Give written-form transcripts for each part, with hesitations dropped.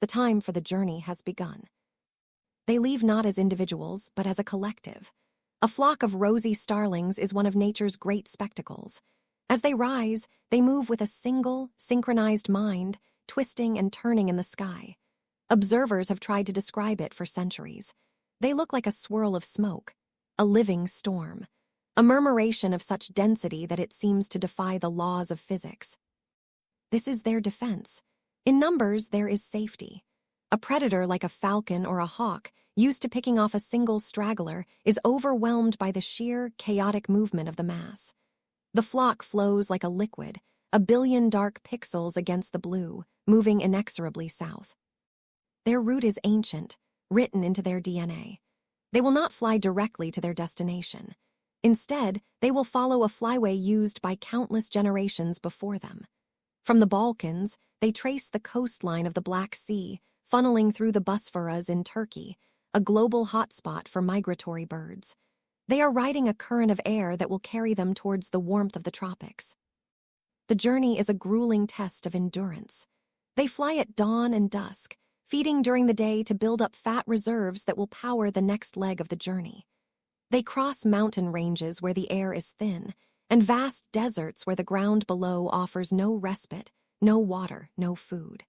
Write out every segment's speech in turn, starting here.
The time for the journey has begun. They leave not as individuals, but as a collective. A flock of rosy starlings is one of nature's great spectacles. As they rise, they move with a single, synchronized mind, twisting and turning in the sky. Observers have tried to describe it for centuries. They look like a swirl of smoke, a living storm, a murmuration of such density that it seems to defy the laws of physics. This is their defense. In numbers, there is safety. A predator like a falcon or a hawk, used to picking off a single straggler, is overwhelmed by the sheer, chaotic movement of the mass. The flock flows like a liquid, a billion dark pixels against the blue, moving inexorably south. Their route is ancient, written into their DNA. They will not fly directly to their destination. Instead, they will follow a flyway used by countless generations before them. From the Balkans, they trace the coastline of the Black Sea, funneling through the Bosphorus in Turkey, a global hotspot for migratory birds. They are riding a current of air that will carry them towards the warmth of the tropics. The journey is a grueling test of endurance. They fly at dawn and dusk, feeding during the day to build up fat reserves that will power the next leg of the journey. They cross mountain ranges where the air is thin, and vast deserts where the ground below offers no respite, no water, no food.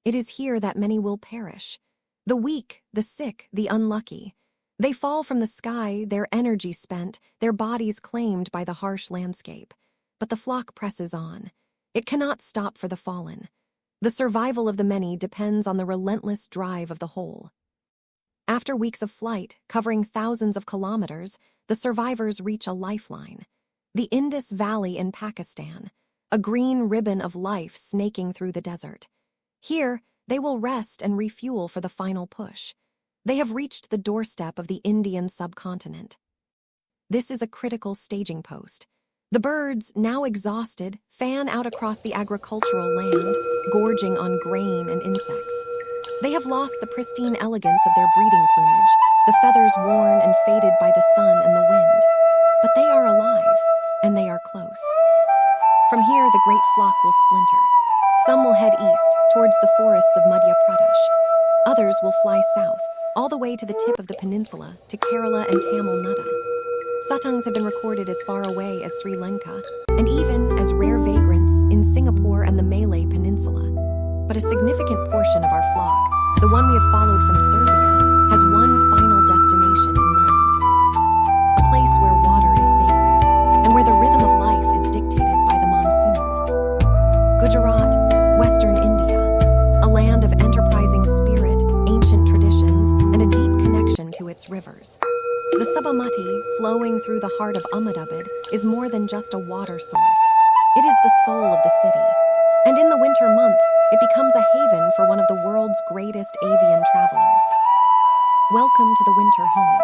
It is here that many will perish. The weak, the sick, the unlucky. They fall from the sky, their energy spent, their bodies claimed by the harsh landscape. But the flock presses on. It cannot stop for the fallen. The survival of the many depends on the relentless drive of the whole. After weeks of flight, covering thousands of kilometers, the survivors reach a lifeline. The Indus Valley in Pakistan, a green ribbon of life snaking through the desert. Here, they will rest and refuel for the final push. They have reached the doorstep of the Indian subcontinent. This is a critical staging post. The birds, now exhausted, fan out across the agricultural land, gorging on grain and insects. They have lost the pristine elegance of their breeding plumage, the feathers worn and faded by the sun and the wind. But they are alive, and they are close. From here, the great flock will splinter. Some will head east, towards the forests of Madhya Pradesh. Others will fly south, all the way to the tip of the peninsula, to Kerala and Tamil Nadu. Satungs have been recorded as far away as Sri Lanka, and even as rare vagrants in Singapore and the Malay Peninsula. But a significant portion of our flock, the one we have followed from Serbia, has one final destination in mind. A place where water is sacred, and where the rhythm of life is dictated by the monsoon. Gujarat, Western India, a land of enterprising spirit, ancient traditions, and a deep connection to its rivers. The Sabarmati, flowing through the heart of Ahmedabad, is more than just a water source. It is the soul of the city. And in the winter months, it becomes a haven for one of the world's greatest avian travelers. Welcome to the winter home.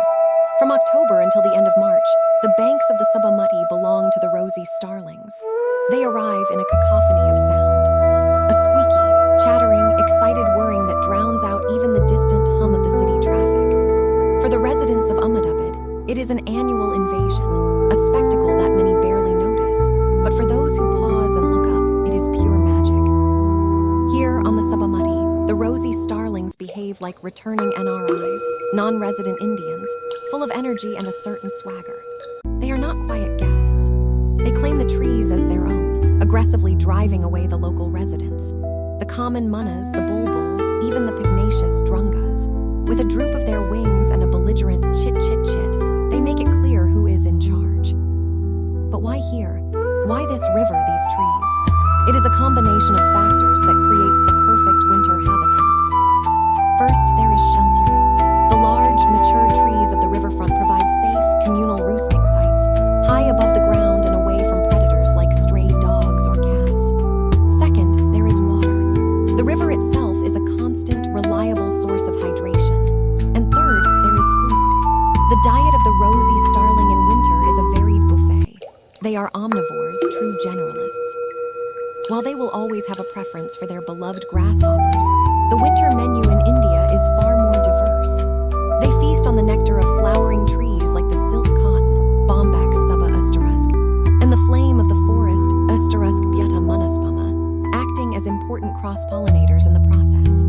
From October until the end of March, the banks of the Sabarmati belong to the Rosy Starlings. They arrive in a cacophony of sound. A squeaky, chattering, excited whirring that drowns out even the distant hum of the city traffic. For the residents of Ahmedabad, it is an annual invasion, a spectacle that many barely notice. But for those who pause and look up, it is pure magic. Here on the Sabarmati, the Rosy Starlings behave like returning NRIs, non-resident Indians, full of energy and a certain swagger. They are not quiet guests. They claim the trees as their own, aggressively driving away the local residents. The common munnas, the bulbuls, even the pugnacious drungas. With a droop of their wings and a belligerent chit-chit-chit, they make it clear who is in charge. But why here? Why this river, these trees? It is a combination of factors that creates the perfect winter habitat. First, there is shelter. The large, mature trees of the riverfront provide safe, communal roosting sites, high above the ground and away from predators like stray dogs or cats. Second, there is water. The river itself is a constant, reliable source of hydration. And third, there is food. The diet of the Rosy Starling in winter is a varied buffet. They are omnivores, true generalists. While they will always have a preference for their beloved grasshoppers, the winter menu in India is far more diverse. They feast on the nectar of flowering trees like the silk cotton, Bombax suba Ustarusk, and the flame of the forest, Ustarusk Byutta Munaspama, acting as important cross-pollinators in the process.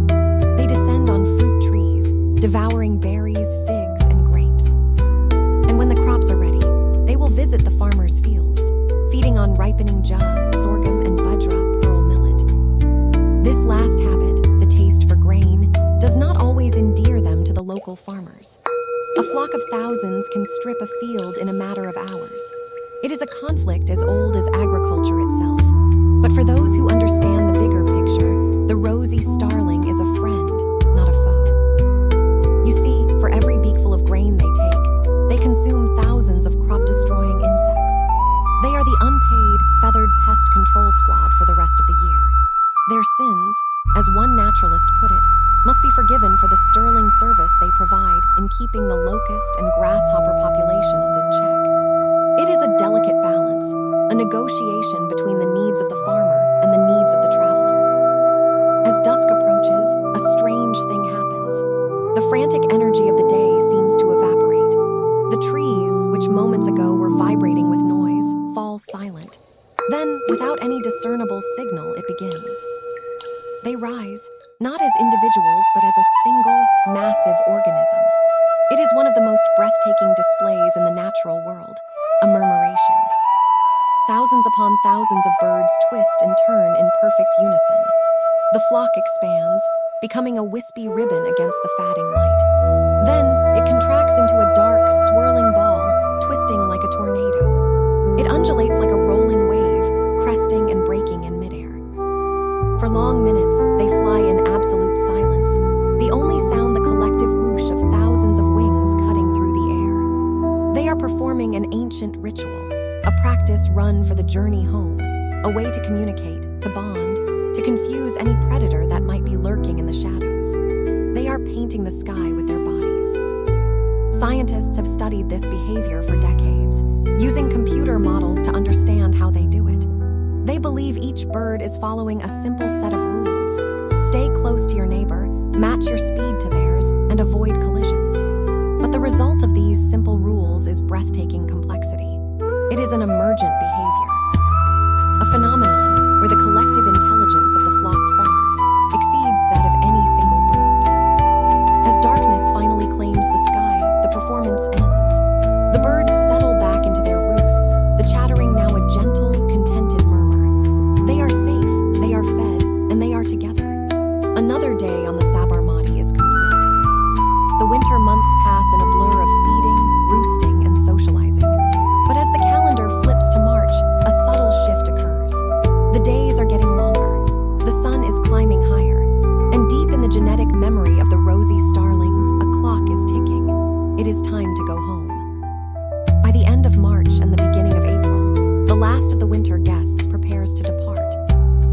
devouring berries, figs, and grapes. And when the crops are ready, they will visit the farmers' fields, feeding on ripening jaw, sorghum, and bajra, pearl millet. This last habit, the taste for grain, does not always endear them to the local farmers. A flock of thousands can strip a field in a matter of hours. It is a conflict as old as agriculture itself. But for those who understand the bigger picture, the Rosy Starling is a friend, not a foe. You see, for every beakful of grain they consume thousands of crop-destroying insects. They are the unpaid, feathered pest control squad for the rest of the year. Their sins, as one naturalist put it, must be forgiven for the sterling service they provide in keeping the locust and grasshopper populations in check. It is a delicate balance, a negotiation between the needs of the farmer and the needs of the traveler. As dusk approaches, a strange thing happens. The frantic energy of the day seems to evaporate. The trees, which moments ago were vibrating with noise, fall silent. Then, without any discernible signal, it begins. They rise, not as individuals, but as a single, massive organism. It is one of the most breathtaking displays in the natural world, a murmuration. Thousands upon thousands of birds twist and turn in perfect unison. The flock expands, becoming a wispy ribbon against the fading light. Then, it contracts into a dark, swirling ball, twisting like a tornado. It undulates like a rolling wave, cresting and breaking in midair. For long minutes, they fly in absolute silence, the only sound the collective whoosh of thousands of wings cutting through the air. They are performing an ancient ritual, a practice run for the journey home, a way to communicate, to bond, to confuse any predator that might be lurking in the shadows. They are painting the sky with their bodies. Scientists have studied this behavior for decades, using computer models to understand how they do it. They believe each bird is following a simple set of rules. Stay close to your neighbor, match your speed to theirs, and avoid collisions. But the result of these simple rules is breathtaking complexity. It is an emergent behavior, a phenomenon where the collective intelligence of the flock far exceeds that of any single bird. As darkness finally claims the sky, the performance ends. The birds settle back into their roosts, the chattering now a gentle, contented murmur. They are safe, they are fed, and they are together. Another day on the Sabarmati is complete. The winter months pass in a blur of feeding, roosting, and socializing. But as the calendar flips to March, a subtle shift occurs. The days are getting longer. The sun is climbing higher. And deep in the genetic memory of the Rosy Starlings, a clock is ticking. It is time to go home. By the end of March and the beginning of April, the last of the winter guests prepares to depart.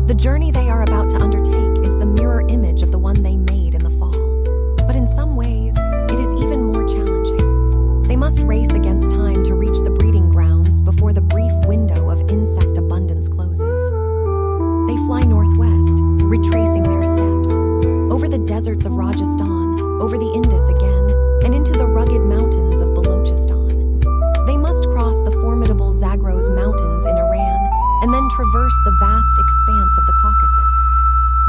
The journey they are about to undertake is the mirror image of the one they made in the fall. But in some ways, it is even more challenging. They must race against time to reach the breeding grounds before the brief window of insect abundance closes. They fly northwest, retracing their steps, over the deserts of Rajasthan, over the Indus again, and into the rugged mountains of Balochistan. They must cross the formidable Zagros Mountains in Iran, and then traverse the vast expanse of the Caucasus.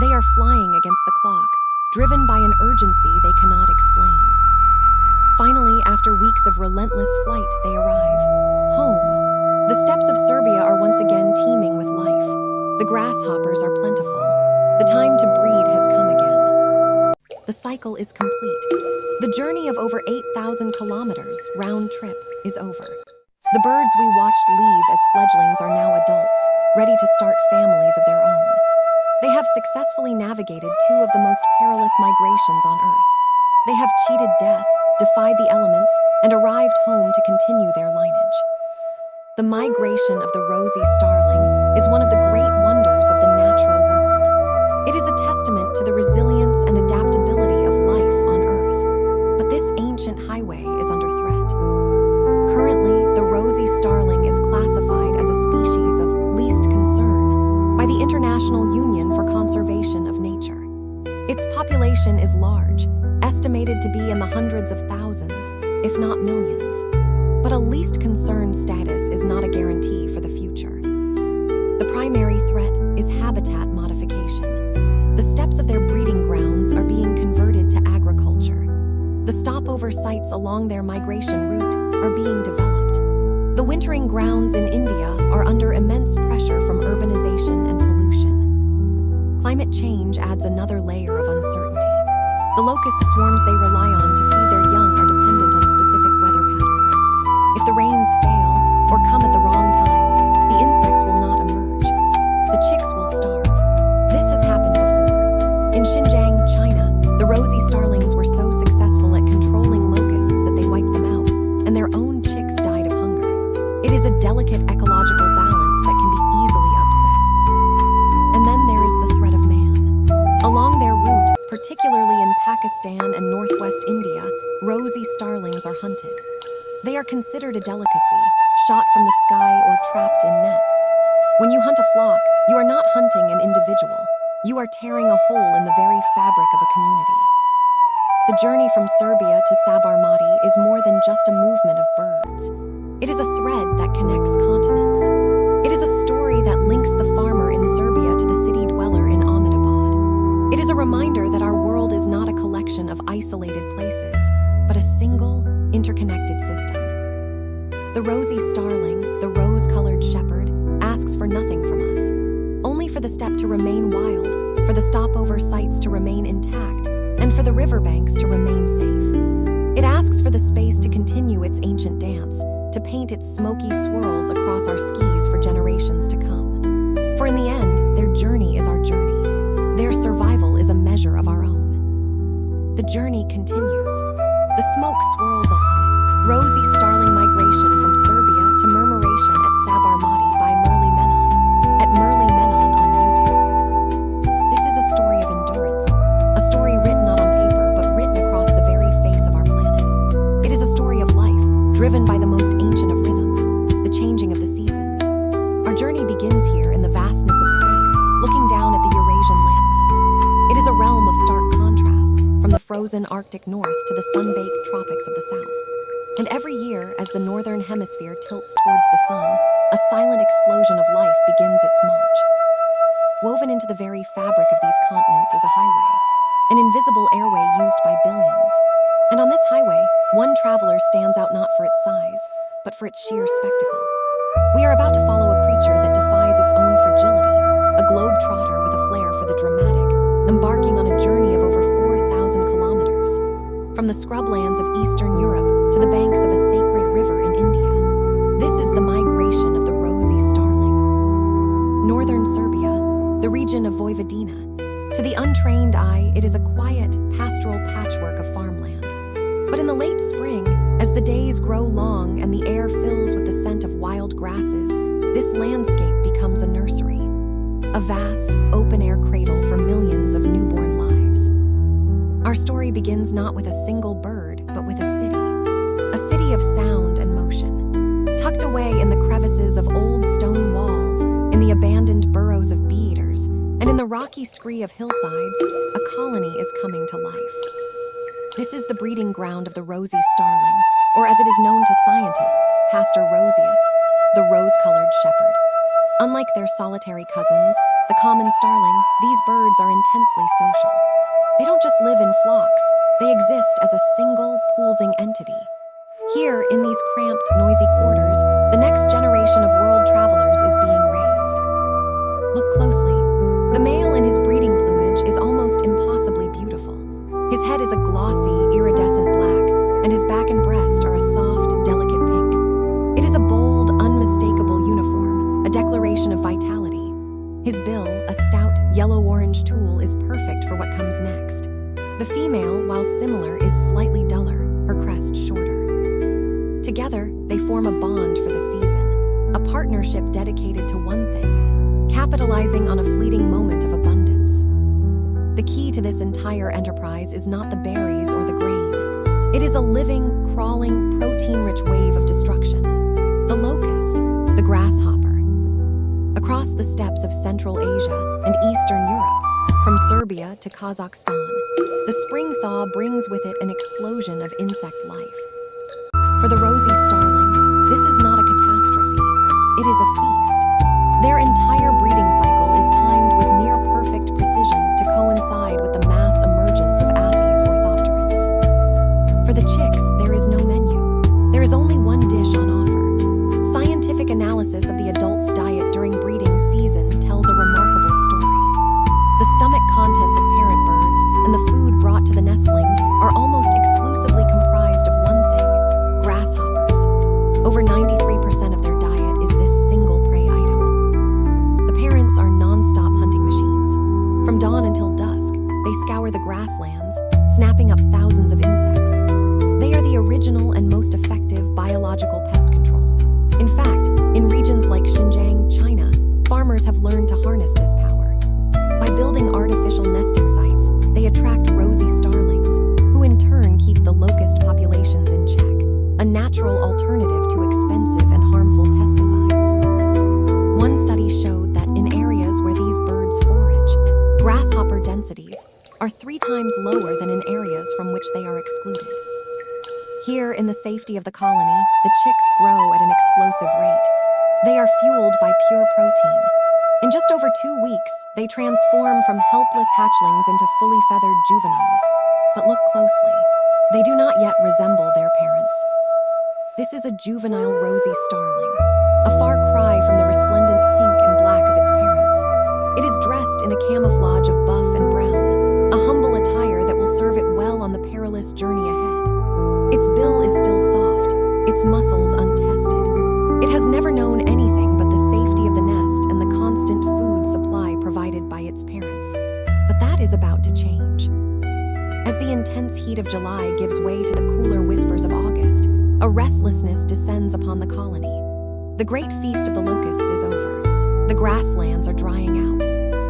They are flying against the clock, driven by an urgency they cannot explain. Finally, after weeks of relentless flight, they arrive. Home. The steppes of Serbia are once again teeming with life. The grasshoppers are plentiful. The time to breed has come again. The cycle is complete. The journey of over 8,000 kilometers, round trip, is over. The birds we watched leave as fledglings are now adults, ready to start families of their own. They have successfully navigated two of the most perilous migrations on Earth. They have cheated death, defied the elements, and arrived home to continue their lineage. The migration of the Rosy Starling is one of the great wonders of the natural world. It is a testament to the resilience and adaptability of life on Earth. But this ancient highway is under threat. Currently, the Rosy Starling is classified as a species of least concern by the International Union for Conservation of Nature. Its population is large, estimated to be in the hundreds of thousands, if not millions. But a least concern status is not a guarantee for the future. The primary threat is habitat modification. The steppes of their breeding grounds are being converted to agriculture. stopover sites along their migration route are being developed. The wintering grounds in India are under immense pressure from urbanization and pollution. Climate change adds another layer of uncertainty. The locust swarms they rely on to feed their young are dependent on specific weather patterns. If the rains fail or come at the wrong time, the insects will not emerge. The chicks will starve. This has happened before. In Xinjiang, China, the Rosy Starlings were so successful at controlling locusts that they wiped them out, and their own chicks died of hunger. It is a delicate ecological balance that can be easily upset. And then there is the threat of man. Along their route, particularly in Pakistan and northwest India, Rosy Starlings are hunted. They are considered a delicacy, shot from the sky or trapped in nets. When you hunt a flock, you are not hunting an individual. You are tearing a hole in the very fabric of a community. The journey from Serbia to Sabarmati is more than just a movement of birds. It is a thread that connects continents. It is a story that links the farmer in Serbia to the city dweller in Ahmedabad. It is a reminder that our world is not a collection of isolated places, but a single, interconnected system. The Rosy Starling, the rose-colored shepherd, asks for nothing from us, only for the steppe to remain wild, for the stopover sites to remain intact, and for the riverbanks to remain safe. It asks for the space to continue its ancient dance, to paint its smoky swirls across our skis for generations to come. For in the end, their journey is our journey. Their survival is a measure of our own. The journey continues. The smoke swirls on. Rosy Starling migration from Serbia to Murmuration at Sabarmati by Merli Menon, at Merli Menon on YouTube. This is a story of endurance, a story written not on paper but written across the very face of our planet. It is a story of life, driven by the most ancient of rhythms, the changing of the seasons. Our journey begins here in the vastness of space, looking down at the Eurasian landmass. It is a realm of stark contrasts, from the frozen Arctic north to the sun-baked tropics of the south. And every year, as the northern hemisphere tilts towards the sun, a silent explosion of life begins its march. Woven into the very fabric of these continents is a highway, an invisible airway used by billions. And on this highway, one traveler stands out not for its size, but for its sheer spectacle. We are about to follow a creature that defies its own fragility, a globe-trotter with a flair for the dramatic, embarking on a journey of over 4,000 kilometers. From the scrublands of Eastern Europe to the banks of a sacred river in India. This is the migration of the Rosy Starling. Northern Serbia, the region of Vojvodina. To the untrained eye, it is a quiet, pastoral patchwork of farmland. But in the late spring, as the days grow long and the air fills with the scent of wild grasses, this landscape becomes a nursery. A vast, open-air cradle for millions of newborn lives. Our story begins not with a single bird, but with a city of sound and motion. Tucked away in the crevices of old stone walls, in the abandoned burrows of bee-eaters, and in the rocky scree of hillsides, a colony is coming to life. This is the breeding ground of the Rosy Starling, or as it is known to scientists, Pastor Roseus, the rose-colored shepherd. Unlike their solitary cousins, the common starling, these birds are intensely social. They don't just live in flocks, they exist as a single, pulsing entity. Here, in these cramped, noisy quarters, the next generation of world travelers is being raised. Look closely. The male in his breeding plumage is almost impossibly beautiful. His head is a glossy, iridescent black, and his back and breast are a soft, delicate pink. It is a bold, unmistakable uniform, a declaration of vitality. His bill, a stout, yellow-orange tool, is perfect for what comes next. The female, while similar, is slightly duller, her crest shorter. Together, they form a bond for the season, a partnership dedicated to one thing, capitalizing on a fleeting moment of abundance. The key to this entire enterprise is not the berries or the grain. It is a living, crawling, protein-rich wave of destruction. The locust, the grasshopper. Across the steppes of Central Asia and Eastern Europe, from Serbia to Kazakhstan, the spring thaw brings with it an explosion of insect life. For the Rosy Starling, this is not a catastrophe, it is a feast. Their entire breeding cycle is timed with near-perfect precision to coincide with the mass emergence of Athes orthopterans. For the chicks, the grasslands, snapping up thousands of insects. They are the original and most effective biological pest control. In fact, in regions like Xinjiang, China, farmers have learned to harness this power. By building artificial nesting sites, they attract Rosy Starlings, who in turn keep the locust populations in check, a natural alternative to expensive and harmful pesticides. One study showed that in areas where these birds forage, grasshopper densities are 3 times lower than in areas from which they are excluded. Here, in the safety of the colony, the chicks grow at an explosive rate. They are fueled by pure protein. In just over 2 weeks, they transform from helpless hatchlings into fully feathered juveniles. But look closely. They do not yet resemble their parents. This is a juvenile Rosy Starling, a far cry from the resplendent pink and black of its parents. It is dressed in a camouflage of buff and brown, a humble attire that will serve it well on the perilous journey ahead. Its bill is still soft, its muscles untested. It has never known anything but the safety of the nest and the constant food supply provided by its parents. But that is about to change. As the intense heat of July gives way to the cooler whispers of August, a restlessness descends upon the colony. The great feast of the locusts is over. The grasslands are drying out.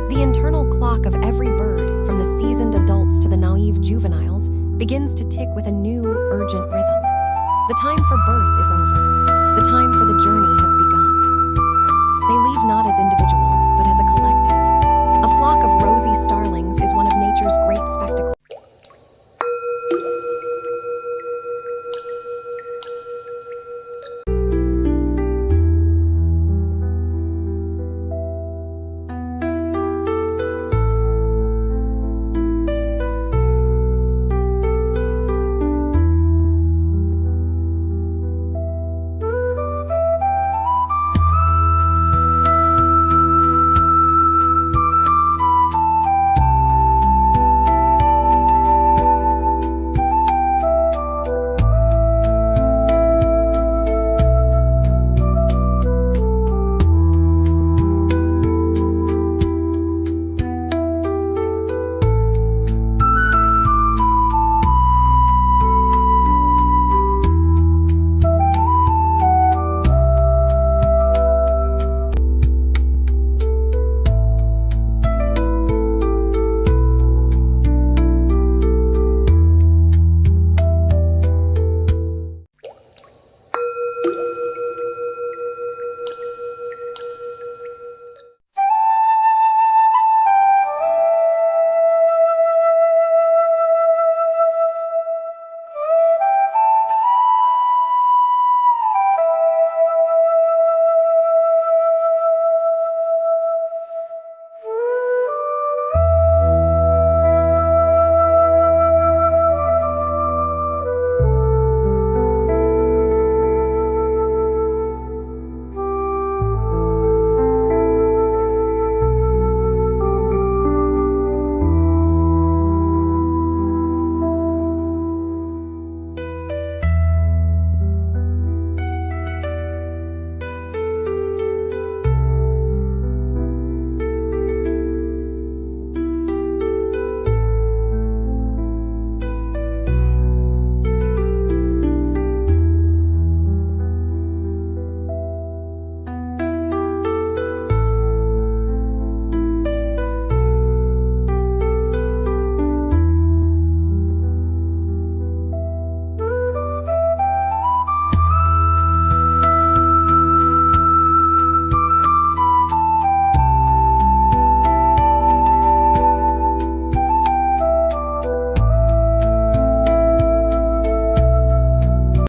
The internal clock of every bird, from the seasoned adults to the naive juveniles, begins to tick with a new, urgent rhythm. The time for birth is over. The time for the journey has